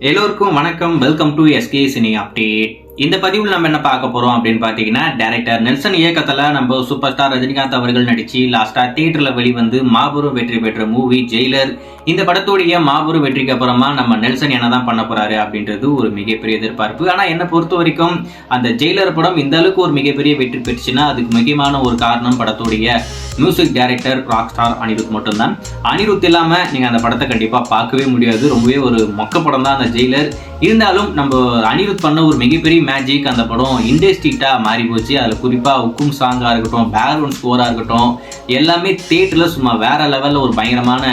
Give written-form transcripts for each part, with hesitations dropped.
எல்லோருக்கும் வணக்கம். Welcome to SK cine update. இந்த பதிவில் நம்ம என்ன பார்க்க போறோம் அப்படின்னு பாத்தீங்கன்னா, டைரக்டர் நெல்சன் இயக்கத்துல நம்ம சூப்பர் ஸ்டார் ரஜினிகாந்த் அவர்கள் நடிச்சு லாஸ்டா தியேட்டர்ல வெளிவந்து மாபெரும் வெற்றி பெற்ற மூவி ஜெயிலர். இந்த படத்துடைய மாபெரும் வெற்றிக்கு அப்புறமா நம்ம நெல்சன் என்னதான் பண்ண போறாரு அப்படின்றது ஒரு மிகப்பெரிய எதிர்பார்ப்பு. ஆனா என்ன பொறுத்த வரைக்கும் அந்த ஜெயிலர் படம் இந்த அளவுக்கு ஒரு மிகப்பெரிய வெற்றி பெற்றுச்சுன்னா அதுக்கு முக்கியமான ஒரு காரணம் படத்துடைய music director rock star Anirudh மட்டும்தான். அனிருத் இல்லாம நீங்க அந்த படத்தை கண்டிப்பா பார்க்கவே முடியாது. ரொம்பவே ஒரு மொக்க படம் தான் அந்த ஜெயிலர். இருந்தாலும் நம்ம அனிருத் பண்ண ஒரு மிகப்பெரிய மேஜிக் அந்த படம் இண்டஸ்ட்ரிட்டா மாறி போச்சு. அதுல குறிப்பா உக்கும் சாங்கா இருக்கட்டும், பேக்ரவுண்ட் ஸ்கோரா இருக்கட்டும், எல்லாமே தியேட்டர்ல சும்மா வேற லெவல்ல ஒரு பயங்கரமான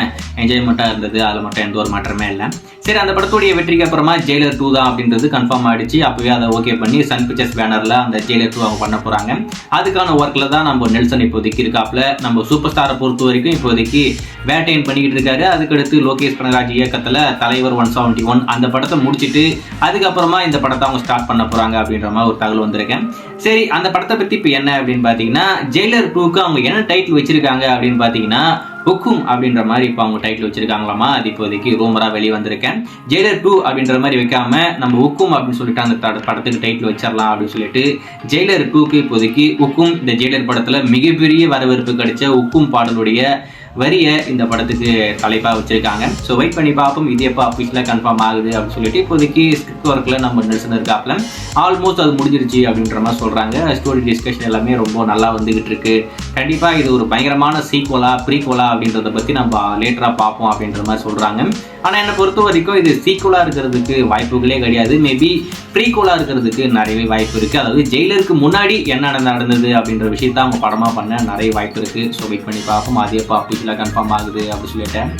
என்ஜாய்மெண்டா இருந்தது. அதுல மட்டும் எந்த ஒரு மாற்றமே இல்லை. சரி, அந்த படத்துடைய வெற்றிக்கு அப்புறமா ஜெயிலர் 2 தான் அப்படின்றது கன்ஃபார்ம் ஆயிடுச்சு. அப்பவே அதை ஓகே பண்ணி சன் பிக்சர்ஸ் பேனர்ல அந்த ஜெயிலர் 2 அவங்க பண்ண போறாங்க. அதுக்கான ஒர்க்ல தான் நம்ம நெல்சன் இப்போதைக்கு இருக்காப்ல. நம்ம சூப்பர் ஸ்டாரை பொறுத்த வரைக்கும் இப்போதைக்கு வேட்டையன் பண்ணிக்கிட்டு இருக்காரு. அதுக்கடுத்து லோகேஷ் கனகராஜ் இயக்கத்துல தலைவர் 171 அந்த படத்தை முடிச்சுட்டு அதுக்கப்புறமா இந்த படத்தை அவங்க ஸ்டார்ட் பண்ண போறாங்க அப்படின்ற மாதிரி ஒரு தகவல் வந்திருக்கேன். சரி, அந்த படத்தை பத்தி இப்ப என்ன அப்படின்னு பாத்தீங்கன்னா, ஜெயிலர் 2க்கு அவங்க என்ன டைட்டில் வச்சிருக்காங்க அப்படின்னு பாத்தீங்கன்னா ஹுக்கும் அப்படின்ற மாதிரி இப்போ அவங்க டைட்டில் வச்சிருக்காங்களாமா. அது இப்போதைக்கு ரூமரா வெளியே வந்திருக்கேன். ஜெயிலர் 2 அப்படின்ற மாதிரி வைக்காம நம்ம ஹுக்கும் அப்படின்னு சொல்லிட்டு அந்த படத்துக்கு டைட்டில் வச்சிடலாம் அப்படின்னு சொல்லிட்டு ஜெயிலர் 2க்கு இப்போதைக்கு ஹுக்கும், இந்த ஜெயிலர் படத்துல மிகப்பெரிய வரவேற்பு கிடைச்ச ஹுக்கும் பாடலுடைய வரிய இந்த படத்துக்கு தலைப்பா வச்சிருக்காங்க. ஸோ வெயிட் பண்ணி பார்ப்போம் இது எப்போ ஆஃபீஸில் கன்ஃபார்ம் ஆகுது அப்படின்னு சொல்லிட்டு. இப்போதைக்கு ஸ்கிரிப்ட் ஒர்க்கில் நம்ம நெல்சன் இருக்காப்ல. ஆல்மோஸ்ட் அது முடிஞ்சிருச்சு அப்படின்ற மாதிரி சொல்கிறாங்க. ஸ்டோரி டிஸ்கஷன் எல்லாமே ரொம்ப நல்லா வந்துகிட்டு இருக்கு. கண்டிப்பாக இது ஒரு பயங்கரமான சீக்வலா ப்ரீக்வலா அப்படின்றத பற்றி நம்ம லேட்டராக பார்ப்போம் அப்படின்ற மாதிரி சொல்கிறாங்க. ஆனால் என்னை பொறுத்த வரைக்கும் இது சீக்வலாக இருக்கிறதுக்கு வாய்ப்புகளே கிடையாது. மேபி ப்ரீக்வலாக இருக்கிறதுக்கு நிறையவே வாய்ப்பு இருக்குது. அதாவது ஜெயிலருக்கு முன்னாடி என்ன நடந்தது அப்படின்ற விஷயத்த அவங்க படமாக பண்ண நிறைய வாய்ப்பு இருக்குது. ஸோ வெயிட் பண்ணி பார்ப்போம் அது எப்போ ஆஃபீஸில் கன்ஃபார்ம் ஆகுது அப்படின்னு சொல்லிட்டேன்.